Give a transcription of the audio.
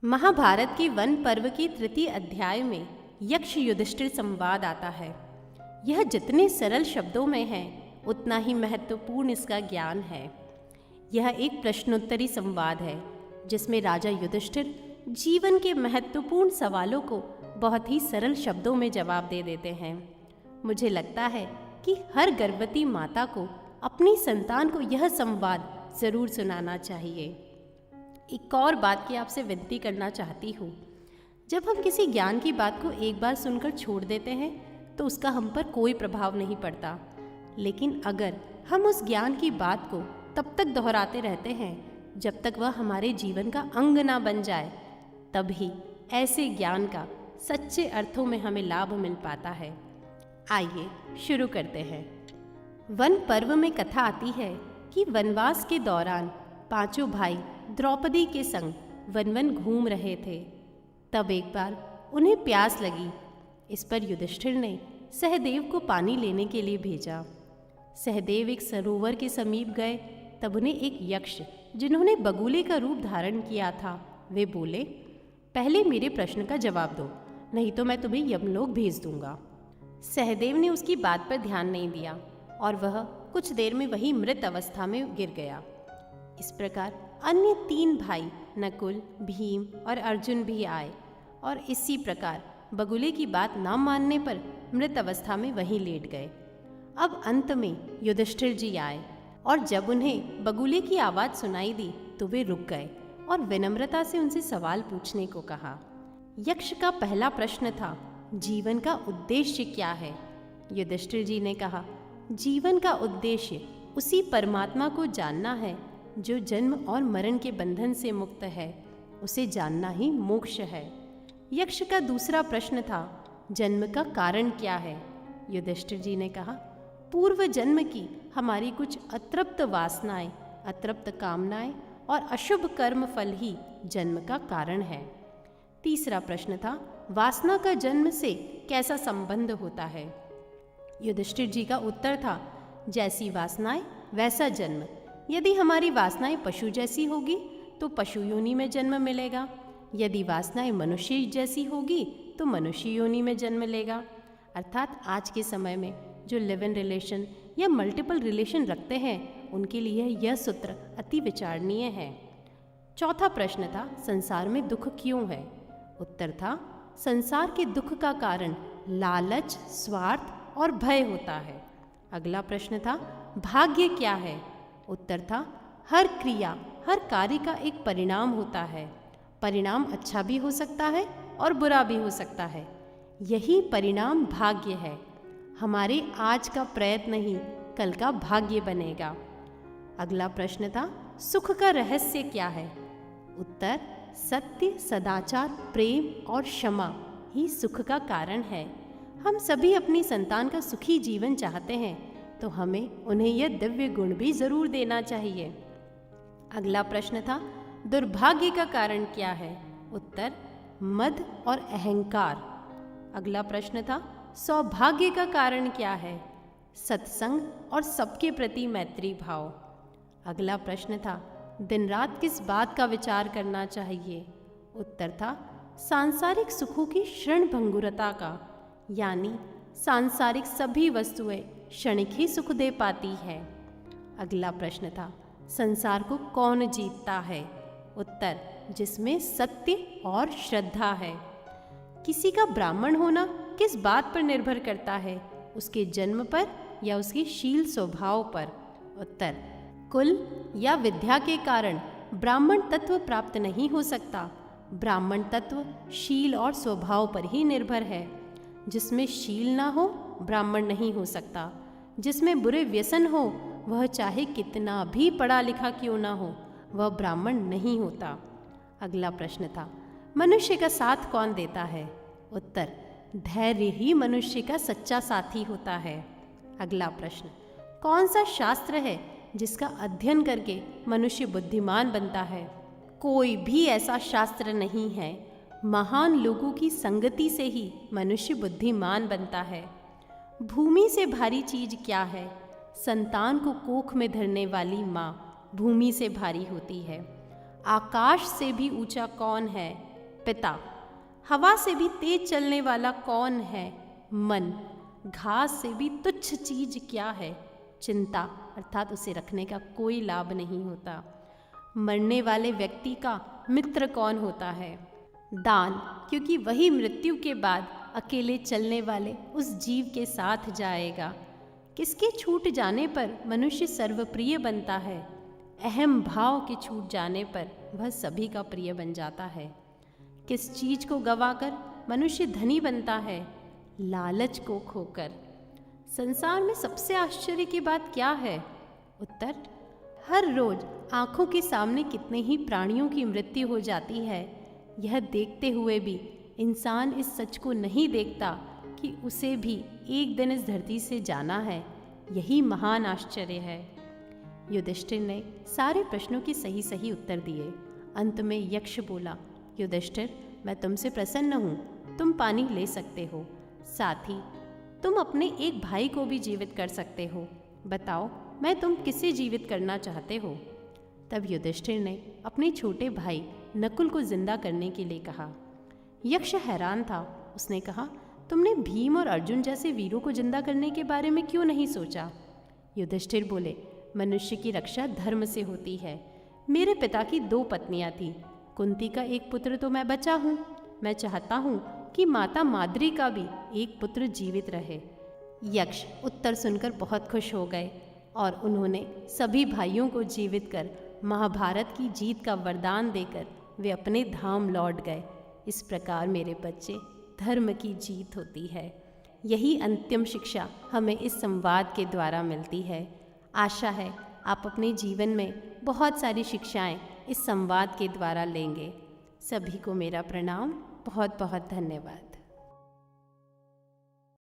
महाभारत के वन पर्व के तृतीय अध्याय में यक्ष युधिष्ठिर संवाद आता है। यह जितने सरल शब्दों में है उतना ही महत्वपूर्ण इसका ज्ञान है। यह एक प्रश्नोत्तरी संवाद है जिसमें राजा युधिष्ठिर जीवन के महत्वपूर्ण सवालों को बहुत ही सरल शब्दों में जवाब दे देते हैं। मुझे लगता है कि हर गर्भवती माता को अपनी संतान को यह संवाद ज़रूर सुनाना चाहिए। एक और बात की आपसे विनती करना चाहती हूँ, जब हम किसी ज्ञान की बात को एक बार सुनकर छोड़ देते हैं तो उसका हम पर कोई प्रभाव नहीं पड़ता, लेकिन अगर हम उस ज्ञान की बात को तब तक दोहराते रहते हैं जब तक वह हमारे जीवन का अंग ना बन जाए, तभी ऐसे ज्ञान का सच्चे अर्थों में हमें लाभ मिल पाता है। आइए शुरू करते हैं। वन पर्व में कथा आती है कि वनवास के दौरान पांचों भाई द्रौपदी के संग वन वन घूम रहे थे। तब एक बार उन्हें प्यास लगी। इस पर युधिष्ठिर ने सहदेव को पानी लेने के लिए भेजा। सहदेव एक सरोवर के समीप गए। तब उन्हें एक यक्ष, जिन्होंने बगुले का रूप धारण किया था, वे बोले, पहले मेरे प्रश्न का जवाब दो, नहीं तो मैं तुम्हें यमलोक भेज दूंगा। सहदेव ने उसकी बात पर ध्यान नहीं दिया और वह कुछ देर में वही मृत अवस्था में गिर गया। इस प्रकार अन्य तीन भाई नकुल, भीम और अर्जुन भी आए और इसी प्रकार बगुले की बात न मानने पर मृत अवस्था में वहीं लेट गए। अब अंत में युधिष्ठिर जी आए और जब उन्हें बगुले की आवाज़ सुनाई दी तो वे रुक गए और विनम्रता से उनसे सवाल पूछने को कहा। यक्ष का पहला प्रश्न था, जीवन का उद्देश्य क्या है? युधिष्ठिर जी ने कहा, जीवन का उद्देश्य उसी परमात्मा को जानना है जो जन्म और मरण के बंधन से मुक्त है। उसे जानना ही मोक्ष है। यक्ष का दूसरा प्रश्न था, जन्म का कारण क्या है? युधिष्ठिर जी ने कहा, पूर्व जन्म की हमारी कुछ अतृप्त वासनाएं, अतृप्त कामनाएं और अशुभ कर्म फल ही जन्म का कारण है। तीसरा प्रश्न था, वासना का जन्म से कैसा संबंध होता है? युधिष्ठिर जी का उत्तर था, जैसी वासनाएं वैसा जन्म। यदि हमारी वासनाएं पशु जैसी होगी तो पशु योनि में जन्म मिलेगा, यदि वासनाएं मनुष्य जैसी होगी तो मनुष्य योनि में जन्म लेगा। अर्थात आज के समय में जो लिव इन रिलेशन या मल्टीपल रिलेशन रखते हैं उनके लिए यह सूत्र अति विचारणीय है। चौथा प्रश्न था, संसार में दुख क्यों है? उत्तर था, संसार के दुख का कारण लालच, स्वार्थ और भय होता है। अगला प्रश्न था, भाग्य क्या है? उत्तर था, हर क्रिया, हर कार्य का एक परिणाम होता है। परिणाम अच्छा भी हो सकता है और बुरा भी हो सकता है। यही परिणाम भाग्य है। हमारे आज का प्रयत्न ही कल का भाग्य बनेगा। अगला प्रश्न था, सुख का रहस्य क्या है? उत्तर, सत्य, सदाचार, प्रेम और क्षमा ही सुख का कारण है। हम सभी अपनी संतान का सुखी जीवन चाहते हैं तो हमें उन्हें यह दिव्य गुण भी जरूर देना चाहिए। अगला प्रश्न था, दुर्भाग्य का कारण क्या है? उत्तर, मद और अहंकार। अगला प्रश्न था, सौभाग्य का कारण क्या है? सत्संग और सबके प्रति मैत्री भाव। अगला प्रश्न था, दिन रात किस बात का विचार करना चाहिए? उत्तर था, सांसारिक सुखों की क्षणभंगुरता का, यानी सांसारिक सभी वस्तुएं क्षणिक ही सुख दे पाती है। अगला प्रश्न था, संसार को कौन जीतता है? उत्तर, जिसमें सत्य और श्रद्धा है। किसी का ब्राह्मण होना किस बात पर निर्भर करता है? उसके जन्म पर या उसके शील स्वभाव पर? उत्तर, कुल या विद्या के कारण ब्राह्मण तत्व प्राप्त नहीं हो सकता। ब्राह्मण तत्व शील और स्वभाव पर ही निर्भर है। जिसमें शील ना हो ब्राह्मण नहीं हो सकता। जिसमें बुरे व्यसन हो वह चाहे कितना भी पढ़ा लिखा क्यों ना हो वह ब्राह्मण नहीं होता। अगला प्रश्न था, मनुष्य का साथ कौन देता है? उत्तर, धैर्य ही मनुष्य का सच्चा साथी होता है। अगला प्रश्न, कौन सा शास्त्र है जिसका अध्ययन करके मनुष्य बुद्धिमान बनता है? कोई भी ऐसा शास्त्र नहीं है। महान लोगों की संगति से ही मनुष्य बुद्धिमान बनता है। भूमि से भारी चीज क्या है? संतान को कोख में धरने वाली माँ भूमि से भारी होती है। आकाश से भी ऊंचा कौन है? पिता, हवा से भी तेज चलने वाला कौन है? मन, घास से भी तुच्छ चीज क्या है? चिंता, अर्थात उसे रखने का कोई लाभ नहीं होता। मरने वाले व्यक्ति का मित्र कौन होता है? दान, क्योंकि वही मृत्यु के बाद अकेले चलने वाले उस जीव के साथ जाएगा। किसके छूट जाने पर मनुष्य सर्वप्रिय बनता है? अहम भाव के छूट जाने पर वह सभी का प्रिय बन जाता है। किस चीज को गवाकर मनुष्य धनी बनता है? लालच को खोकर। संसार में सबसे आश्चर्य की बात क्या है? उत्तर, हर रोज आंखों के सामने कितने ही प्राणियों की मृत्यु हो जाती है। यह देखते हुए भी इंसान इस सच को नहीं देखता कि उसे भी एक दिन इस धरती से जाना है। यही महान आश्चर्य है। युधिष्ठिर ने सारे प्रश्नों के सही सही उत्तर दिए। अंत में यक्ष बोला, युधिष्ठिर, मैं तुमसे प्रसन्न हूँ, तुम पानी ले सकते हो। साथ ही तुम अपने एक भाई को भी जीवित कर सकते हो। बताओ, मैं तुम किसे जीवित करना चाहते हो? तब युधिष्ठिर ने अपने छोटे भाई नकुल को जिंदा करने के लिए कहा। यक्ष हैरान था। उसने कहा, तुमने भीम और अर्जुन जैसे वीरों को जिंदा करने के बारे में क्यों नहीं सोचा? युधिष्ठिर बोले, मनुष्य की रक्षा धर्म से होती है। मेरे पिता की 2 पत्नियां थीं। कुंती का एक पुत्र तो मैं बचा हूँ। मैं चाहता हूँ कि माता माद्री का भी एक पुत्र जीवित रहे। यक्ष उत्तर सुनकर बहुत खुश हो गए और उन्होंने सभी भाइयों को जीवित कर महाभारत की जीत का वरदान देकर वे अपने धाम लौट गए। इस प्रकार मेरे बच्चे, धर्म की जीत होती है। यही अंतिम शिक्षा हमें इस संवाद के द्वारा मिलती है। आशा है आप अपने जीवन में बहुत सारी शिक्षाएं इस संवाद के द्वारा लेंगे। सभी को मेरा प्रणाम। बहुत बहुत धन्यवाद।